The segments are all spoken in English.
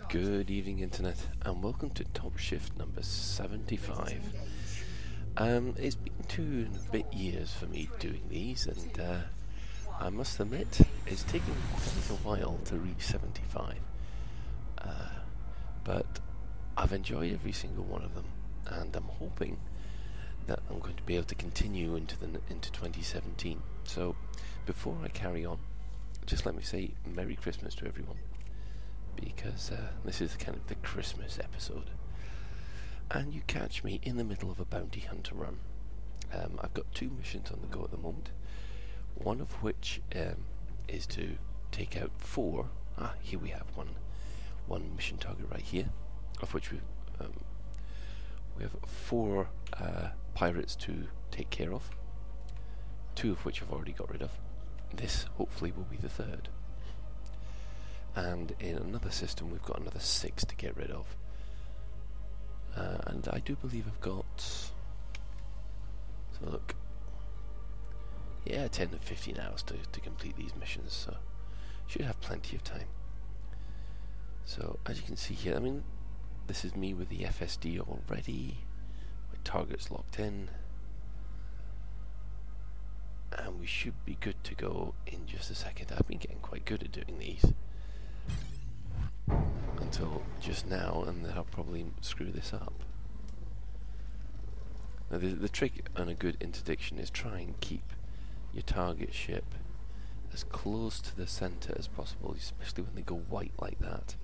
Good evening, Internet, and welcome to Top Shift number 75. It's been 2.5 years for me doing these, and I must admit, it's taken quite a while to reach 75. But I've enjoyed every single one of them, and I'm hoping that I'm going to be able to continue into 2017. So, before I carry on, just let me say Merry Christmas to everyone, because this is kind of the Christmas episode, and you catch me in the middle of a bounty hunter run. I've got 2 missions on the go at the moment, one of which is to take out 4. Here we have one mission target right here, of which we have 4 pirates to take care of, 2 of which I've already got rid of. This hopefully will be the 3rd. And in another system we've got another 6 to get rid of. And I do believe I've got... So look. Yeah, 10 to 15 hours to complete these missions, so should have plenty of time. So as you can see here, I mean, this is me with the FSD already. My target's locked in. And we should be good to go in just a second. I've been getting quite good at doing these until just now, and then I'll probably screw this up. Now the trick on a good interdiction is try and keep your target ship as close to the center as possible, especially when they go white like that.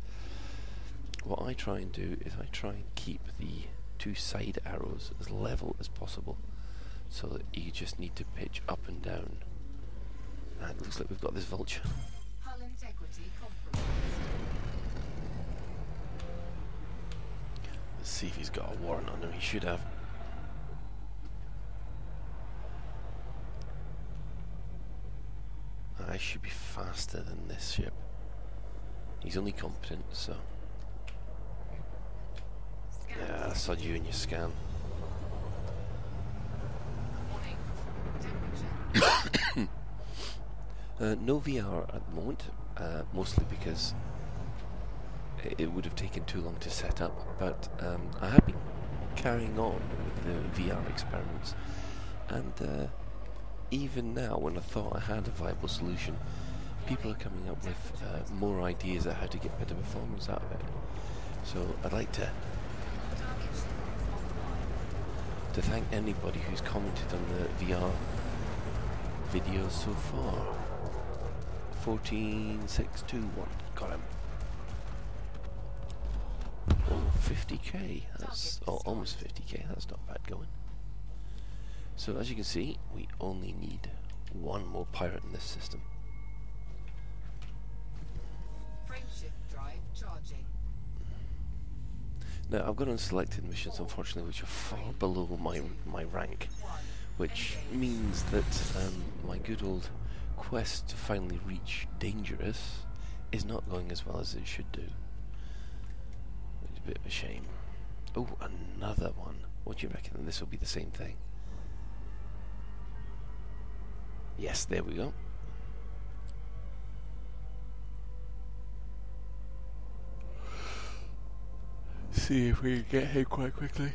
What I try and do is I try and keep the 2 side arrows as level as possible, so that you just need to pitch up and down. And it looks like we've got this vulture. Hull integrity compromised. Let's see if he's got a warrant on him. He should have. I should be faster than this ship. He's only competent, so... Yeah, I saw you in your scan. No VR at the moment, mostly because it would have taken too long to set up, but I have been carrying on with the VR experiments, and even now, when I thought I had a viable solution, people are coming up with more ideas of how to get better performance out of it. So I'd like to thank anybody who's commented on the VR videos so far. 14621, got him. Oh, 50k, that's almost 50k, that's not bad going. So as you can see, we only need 1 more pirate in this system. Frameshift drive charging. Now I've got unselected missions, unfortunately, which are far below my rank, which means that my good old quest to finally reach dangerous is not going as well as it should do. It's a bit of a shame. Oh, another one. What do you reckon? This will be the same thing. Yes, there we go. See if we can get hit quite quickly.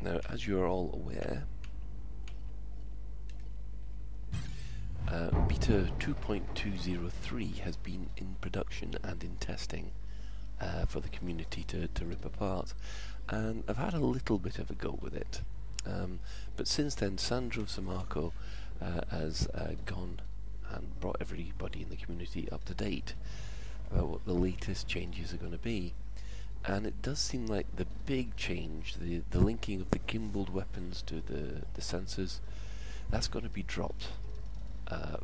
Now, as you are all aware, Beta 2.203 has been in production and in testing for the community to rip apart, and I've had a little bit of a go with it. But since then, Sandro Samarco has gone and brought everybody in the community up to date about what the latest changes are going to be. And it does seem like the big change, the linking of the gimbaled weapons to the sensors, that's going to be dropped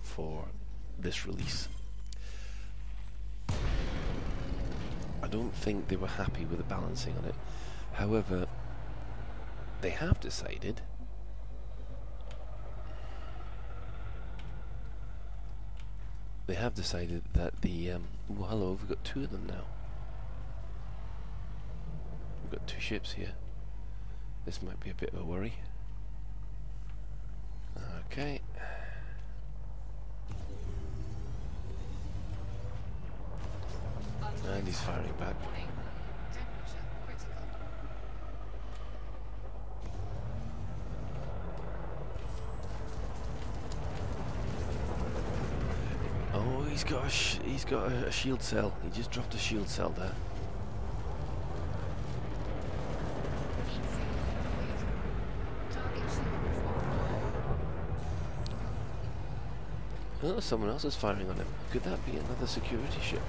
for this release. I don't think they were happy with the balancing on it. However, they have decided that the oh, hello, we've got 2 of them now. We've got 2 ships here. This might be a bit of a worry. Okay. And he's firing back. Warning. Temperature critical. Oh, he's got a shield cell. He just dropped a shield cell there. Heat sink deployed. Target shields offline. Oh, someone else is firing on him. Could that be another security ship?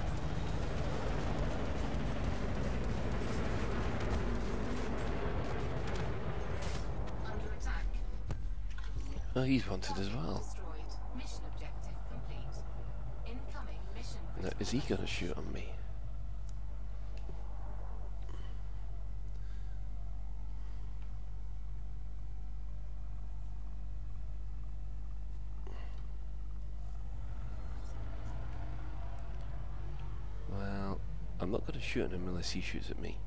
Under attack. Oh, he's wanted as well. Destroyed. Mission objective complete. Incoming mission Now, critical. is he going to shoot on me? Well, I'm not going to shoot at him unless he shoots at me.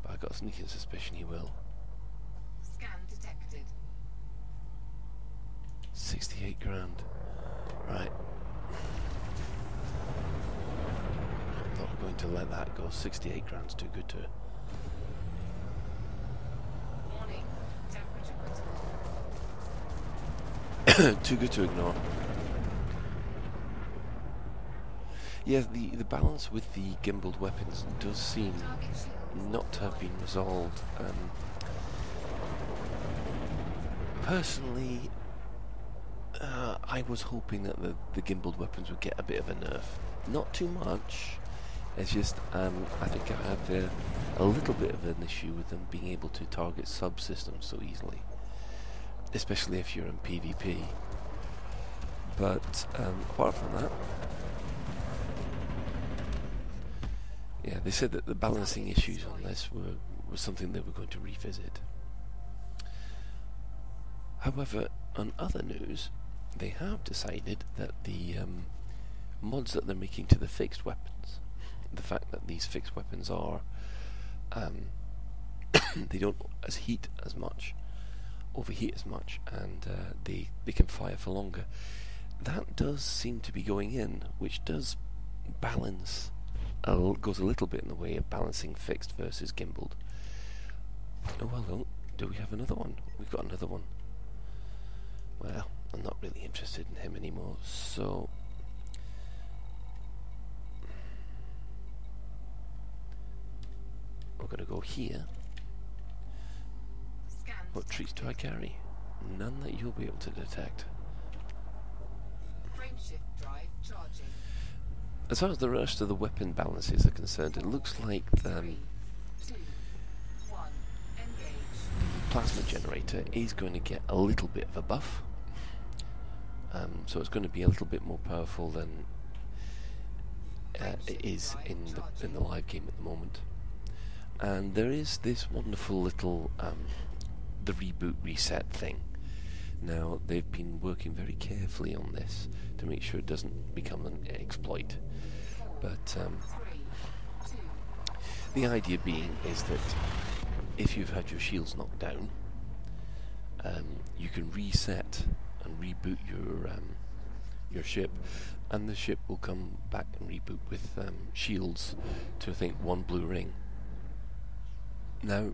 But I got a sneaking suspicion he will. Scan detected. 68 grand. Right. I'm not going to let that go. 68 grand's too good to... Warning. Temperature critical. too good to ignore. Yeah, the balance with the gimbaled weapons does seem Target shields not to have been resolved. Personally, I was hoping that the gimbaled weapons would get a bit of a nerf. Not too much. It's just, I think I had a little bit of an issue with them being able to target subsystems so easily. Especially if you're in PvP. But, apart from that... Yeah, they said that the balancing issues on this was something they were going to revisit. However, on other news, they have decided that the mods that they're making to the fixed weapons, the fact that these fixed weapons are, they don't overheat as much, and they can fire for longer. That does seem to be going in, which does balance. Goes a little bit in the way of balancing fixed versus gimbaled. Oh well, do we have another one? We've got another one. Well, I'm not really interested in him anymore, so... We're going to go here. Scan What treats do I carry? None that you'll be able to detect. Frameshift drive charging. As far as the rest of the weapon balances are concerned, it looks like the 3, 2, 1. Engage. plasma generator is going to get a little bit of a buff. So it's going to be a little bit more powerful than it is in the live game at the moment. And there is this wonderful little the reboot reset thing. Now they've been working very carefully on this to make sure it doesn't become an exploit. But 3, 2. the idea being is that if you've had your shields knocked down, you can reset and reboot your ship, and the ship will come back and reboot with shields to, I think, 1 blue ring. Now,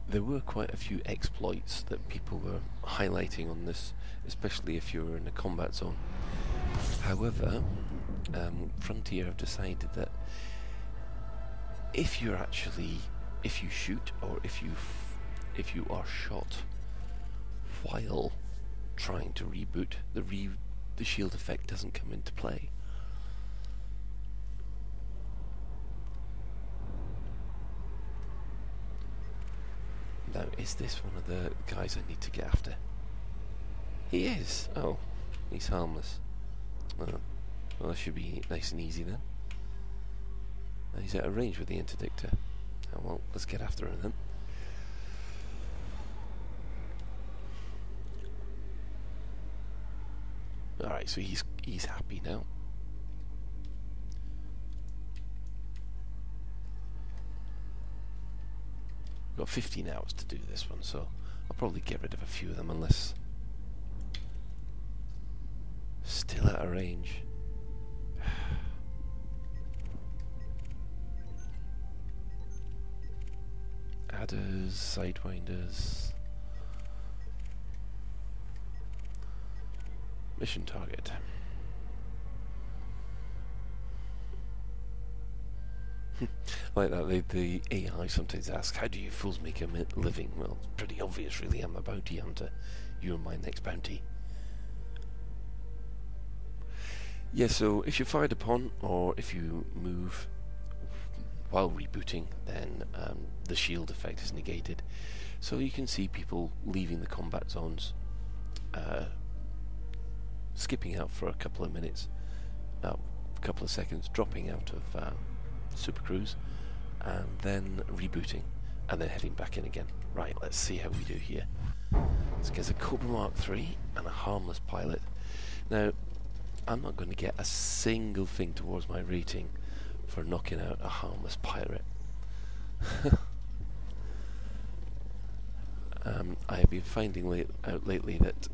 there were quite a few exploits that people were highlighting on this, especially if you were in a combat zone. However, Frontier have decided that if you shoot or if you are shot while trying to reboot, the shield effect doesn't come into play. Now, is this one of the guys I need to get after? He is! Oh, he's harmless. Oh, well, that should be nice and easy then. And he's out of range with the interdictor. Oh well, let's get after him then. Alright, so he's happy now. We've got 15 hours to do this one, so I'll probably get rid of a few of them unless... Still out of range. ladders, sidewinders. Mission target. Like that, the AI sometimes asks, how do you fools make a living? Well, it's pretty obvious really, I'm a bounty hunter. You're my next bounty. Yeah, so if you're fired upon, or if you move while rebooting, then the shield effect is negated. So you can see people leaving the combat zones, skipping out for a couple of minutes, a couple of seconds, dropping out of Super Cruise, and then rebooting, and then heading back in again. Right, let's see how we do here. This gets a Cobra Mark III and a harmless pilot. Now, I'm not going to get a single thing towards my rating for knocking out a harmless pirate. I have been finding out lately that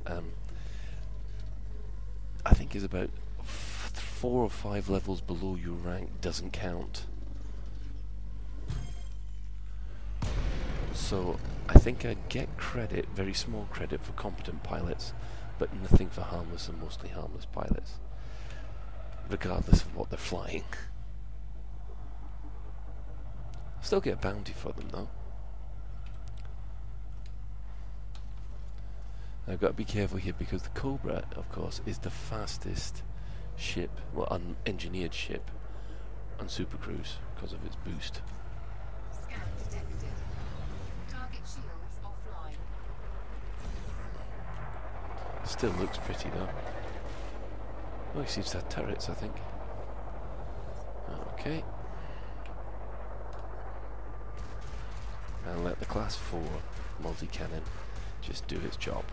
I think is about 4 or 5 levels below your rank doesn't count. So I think I'd get credit, very small credit, for competent pilots, but nothing for harmless and mostly harmless pilots, regardless of what they're flying. Still get a bounty for them though. I've got to be careful here because the Cobra, of course, is the fastest ship, well, unengineered ship on Super Cruise because of its boost. Scan detected. Target shields offline. Still looks pretty though. Oh, he seems to have turrets, I think. Okay. And let the Class 4 multi-cannon just do its job.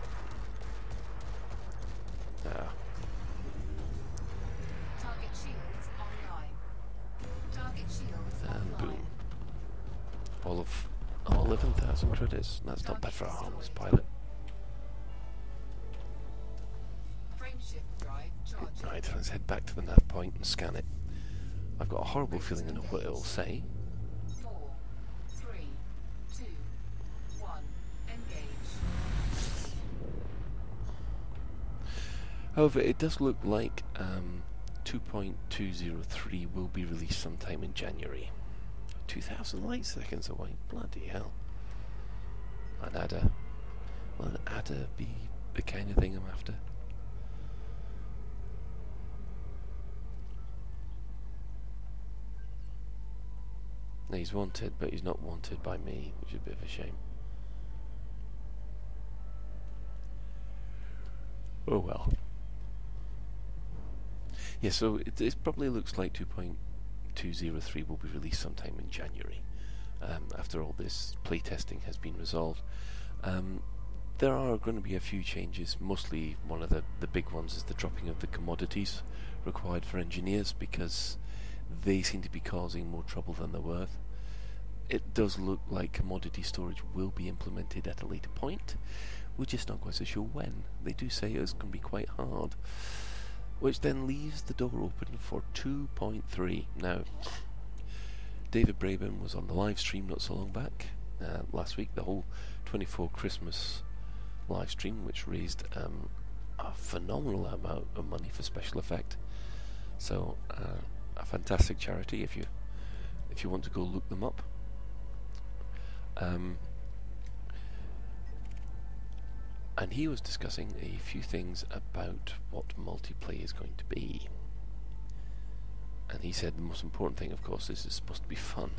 Target shields online. Target shields And offline. boom. All of 11,000 credits. That's not bad for a harmless pilot. Frameshift drive charging. Right, let's head back to the nav point and scan it. I've got a horrible feeling I know what it'll say. 4, 3, 2, 1. Engage. However, it does look like 2.203 will be released sometime in January. 2,000 light seconds away. Bloody hell. An adder. Will an adder be the kind of thing I'm after? Now, he's wanted, but he's not wanted by me, which is a bit of a shame. Oh well. Yeah, so it probably looks like 2.203 will be released sometime in January, after all this playtesting has been resolved. There are going to be a few changes. Mostly one of the big ones is the dropping of the commodities required for engineers, because they seem to be causing more trouble than they're worth. It does look like commodity storage will be implemented at a later point. We're just not quite so sure when. They do say it's going to be quite hard, which then leaves the door open for 2.3. Now, David Braben was on the live stream not so long back, last week, the whole 24 Christmas live stream, which raised a phenomenal amount of money for special effect. So a fantastic charity if you want to go look them up. And he was discussing a few things about what multiplayer is going to be. And he said the most important thing, of course, is it's supposed to be fun.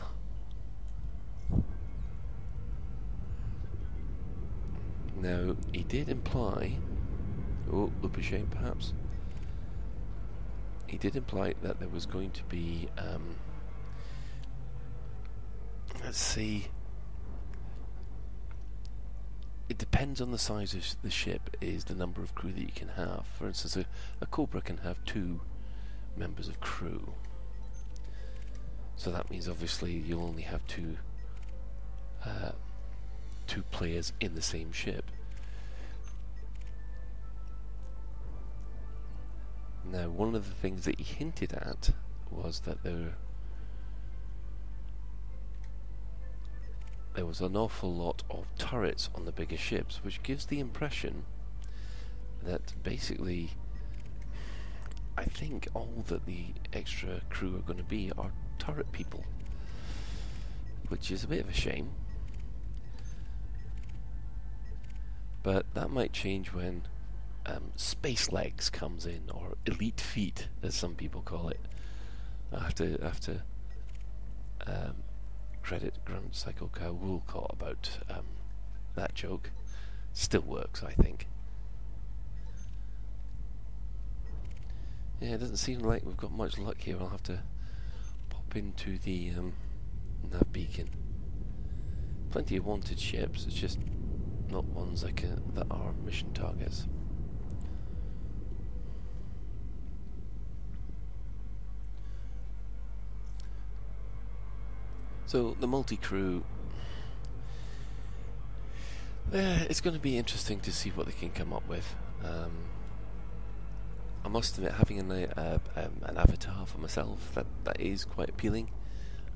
Now, he did imply, oh, look a shame perhaps, he did imply that there was going to be, let's see, it depends on the size of the ship, is the number of crew that you can have. For instance, a Cobra can have 2 members of crew. So that means obviously you'll only have two players in the same ship. Now, one of the things that he hinted at was that there was an awful lot of turrets on the bigger ships, which gives the impression that basically I think all that the extra crew are going to be are turret people, which is a bit of a shame. But that might change when Space Legs comes in, or Elite Feet, as some people call it. I have to credit Grunt Psycho Cow Woolcott about that joke. Still works, I think. Yeah, it doesn't seem like we've got much luck here. I'll have to pop into the nav beacon. Plenty of wanted ships, it's just not ones that are mission targets. So the multi-crew, it's going to be interesting to see what they can come up with. I must admit, having an avatar for myself, that is quite appealing.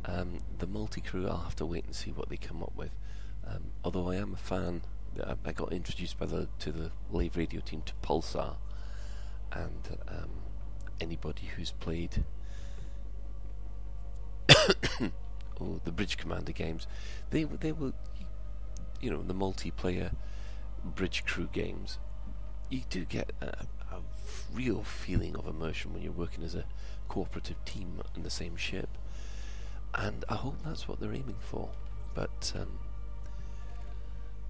The multi-crew, I'll have to wait and see what they come up with. Although I am a fan, I got introduced to the live radio team to Pulsar, and anybody who's played the Bridge Commander games, they were, you know, the multiplayer bridge crew games. You do get a real feeling of immersion when you're working as a cooperative team in the same ship, and I hope that's what they're aiming for. But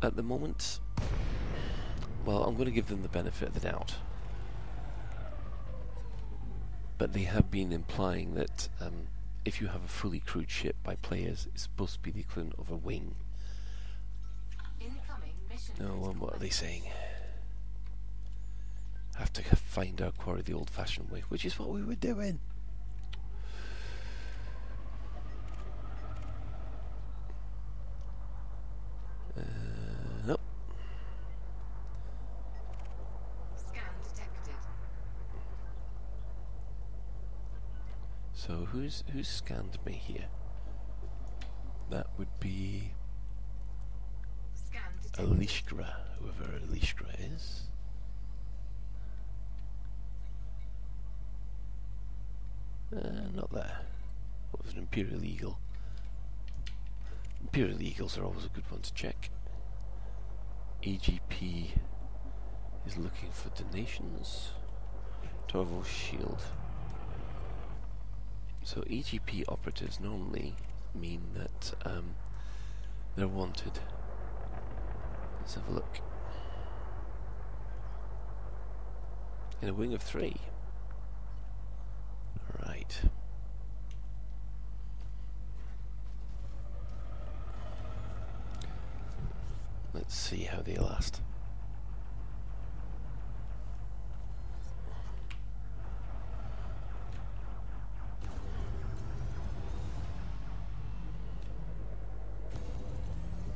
at the moment, well, I'm going to give them the benefit of the doubt. But they have been implying that if you have a fully crewed ship by players, it's supposed to be the equivalent of a wing. Oh, and what are they saying? Have to find our quarry the old-fashioned way, which is what we were doing. Nope. Scan detected. So who's scanned me here? That would be Scan detected. Alishkra, whoever Alishkra is. Not there. What was an Imperial Eagle? Imperial Eagles are always a good one to check. EGP is looking for donations. Torval's Shield. So EGP operatives normally mean that they're wanted. Let's have a look. In a wing of 3. Right. Let's see how they last.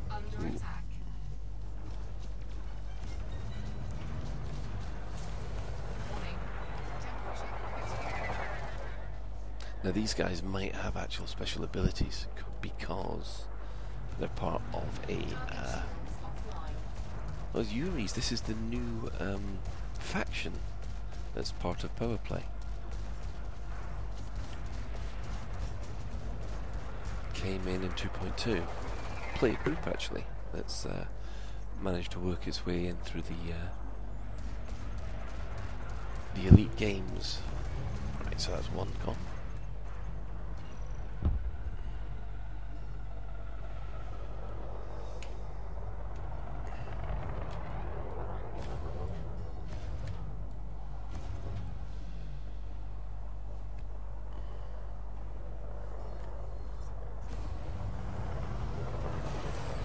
Under attack. Warning. Temperature critical. Now these guys might have actual special abilities because they're part of a well, Yuri's. This is the new faction that's part of Power Play. Came in 2.2. Play group actually. That's managed to work its way in through the elite games. Right, so that's one gone.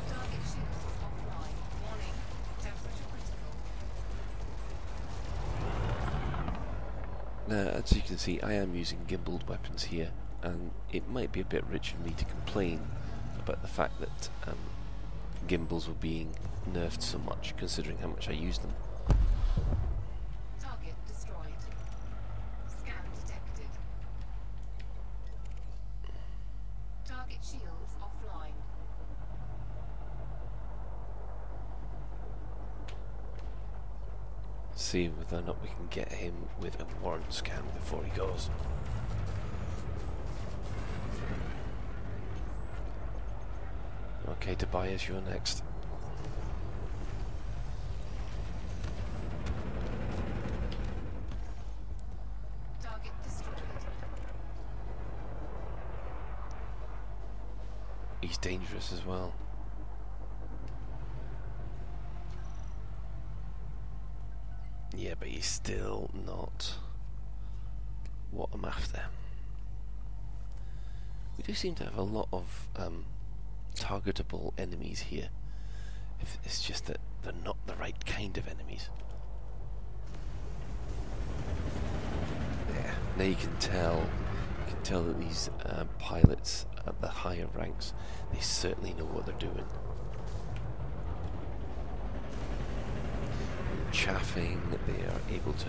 Target shield is offline. Warning. Temperature critical. Now, as you can see, I am using gimbaled weapons here, and it might be a bit rich of me to complain about the fact that gimbals were being nerfed so much, considering how much I use them. Target destroyed. Scan detected. Target shields offline. see whether or not we can get him with a warrant scan before he goes. Okay, Tobias, you're next. Target destroyed. He's dangerous as well. Yeah, but he's still not what I'm after. We do seem to have a lot of targetable enemies here. It's just that they're not the right kind of enemies. Yeah, now you can tell that these pilots at the higher ranks, they certainly know what they're doing. Chaffing, they are able to.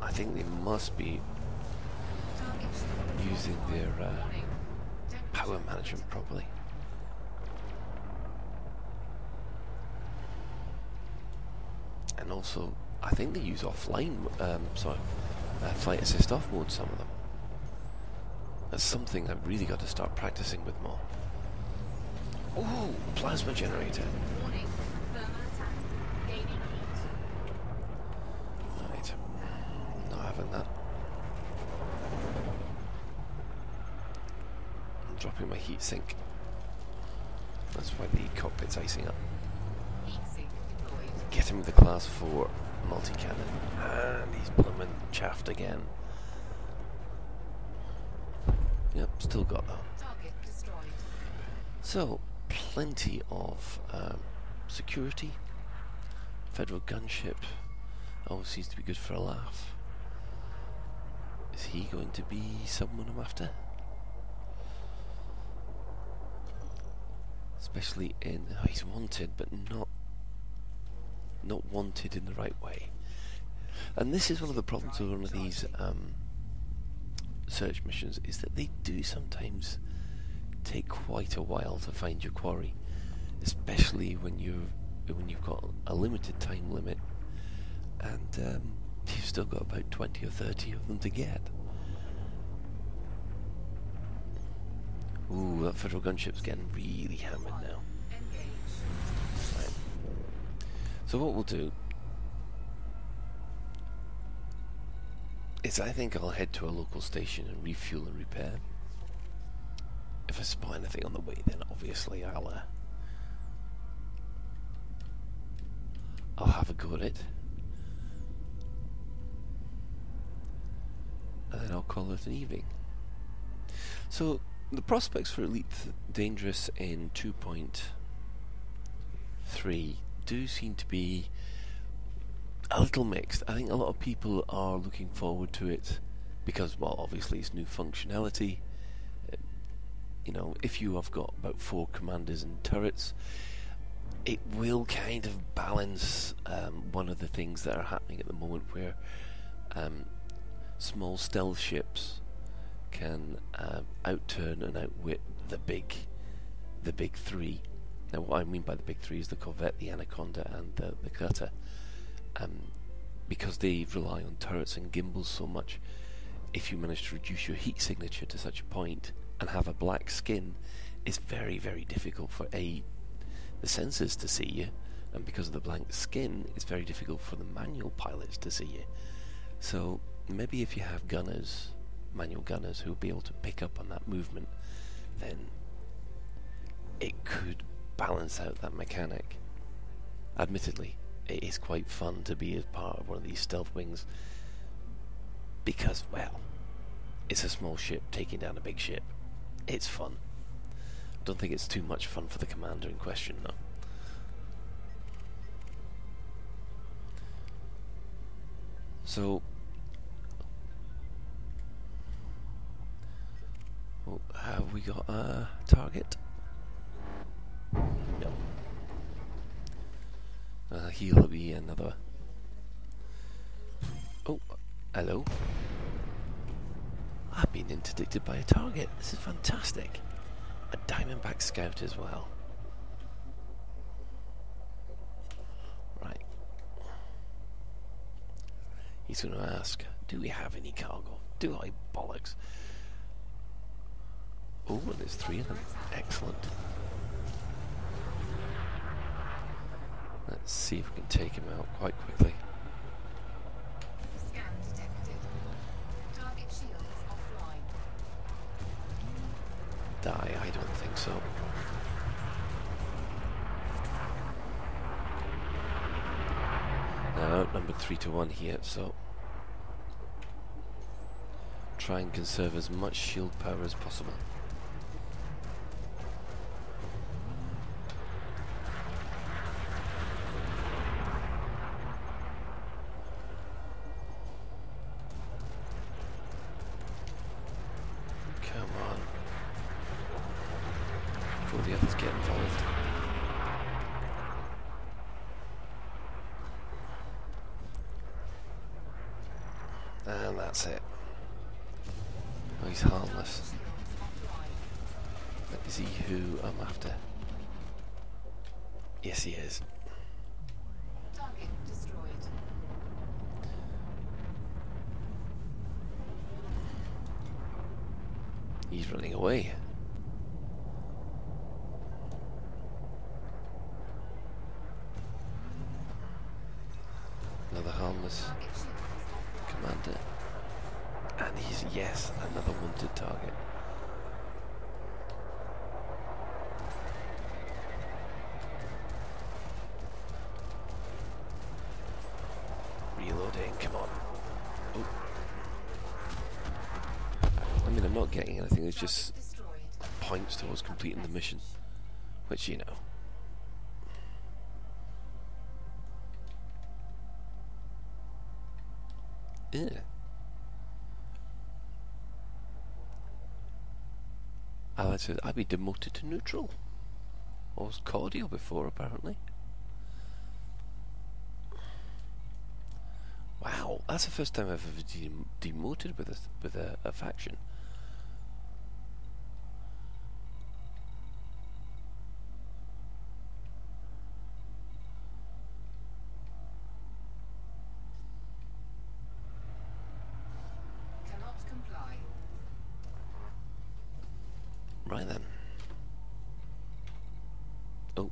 I think they must be using their power management properly. And also, I think they use offline, flight assist off mode, some of them. That's something I've really got to start practicing with more. Ooh, plasma generator. Warning. Thermal attack. Gaining heat. Right, not having that. I'm dropping my heat sink. That's why the cockpit's icing up. Heat sink deployed. Get him with the class 4 multi-cannon. And he's bloomin' chaffed again. Yep, still got that. Target destroyed. So, plenty of security. Federal gunship always seems to be good for a laugh. Is he going to be someone I'm after? Especially in... Oh, he's wanted, but not wanted in the right way. And this is one of the problems with one of these search missions, is that they do sometimes take quite a while to find your quarry, especially when you've got a limited time limit and you've still got about 20 or 30 of them to get. Ooh, that federal gunship's getting really hammered now. Right. So what we'll do is I think I'll head to a local station and refuel and repair. If I spot anything on the way, then obviously I'll have a go at it. And then I'll call it an evening. So, the prospects for Elite Dangerous in 2.3 do seem to be a little mixed. I think a lot of people are looking forward to it because, well, obviously it's new functionality. You know, if you have got about 4 commanders and turrets, it will kind of balance one of the things that are happening at the moment, where small stealth ships can outturn and outwit the big 3. Now, what I mean by the big 3 is the Corvette, the Anaconda, and the Cutter. Because they rely on turrets and gimbals so much, if you manage to reduce your heat signature to such a point and have a black skin, it's very, very difficult for the sensors to see you, and because of the blank skin, it's very difficult for the manual pilots to see you. So maybe if you have gunners, manual gunners, who will be able to pick up on that movement, then it could balance out that mechanic. Admittedly, it is quite fun to be as part of one of these stealth wings because, well, it's a small ship taking down a big ship. It's fun. Don't think it's too much fun for the commander in question, though. So, have we got a target? No. He'll be another. Oh, hello. I've been interdicted by a target. This is fantastic. A Diamondback Scout as well. Right. He's going to ask, do we have any cargo? Do I bollocks? Oh, and there's 3 of them. Excellent. Let's see if we can take him out quite quickly. Scan detected. Target shields offline. Die? I don't think so. Now outnumbered 3-1 here, so try and conserve as much shield power as possible. Come on. Before the others get involved. And that's it. Oh, he's harmless. Is he who I'm after? Yes, he is. Target destroyed. He's running away. Another harmless Target shields offline. commander. And he's, yes, another wanted target. Reloading, come on. Oh. I mean, I'm not getting anything, it's just Destroyed. points towards completing the mission. Which, you know. Yeah. Alex says, I'd be demoted to neutral. I was cordial before, apparently. Wow, that's the first time I've ever demoted with a faction. Cannot comply. Right then. Oh.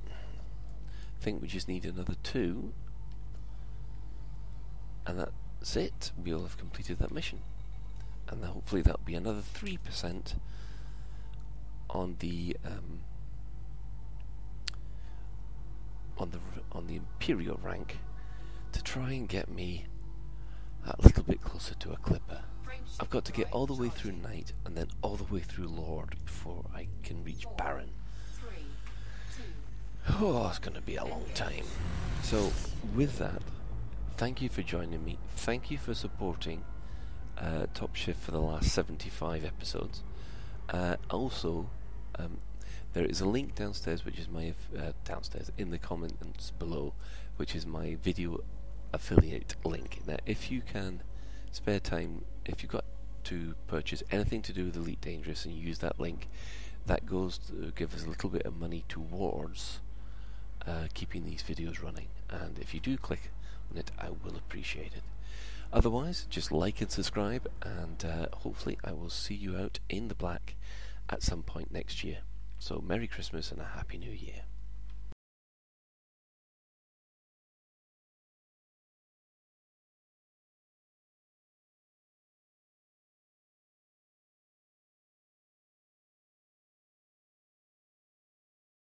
I think we just need another 2. And that's it. We'll have completed that mission. And hopefully that'll be another 3% on the on the Imperial rank to try and get me a little bit closer to a Clipper. I've got to get all the way through Knight and then all the way through Lord before I can reach Baron. 3, 2. Oh, it's going to be a long time. So, with that, thank you for joining me. Thank you for supporting Top Shift for the last 75 episodes. Also, there is a link downstairs, which is my downstairs in the comments below, which is my video affiliate link. Now, if you can spare time, if you've got to purchase anything to do with Elite Dangerous and you use that link, that goes to give us a little bit of money towards keeping these videos running. And if you do click on it, I will appreciate it. Otherwise, just like and subscribe, and hopefully I will see you out in the black at some point next year. So Merry Christmas and a Happy New Year.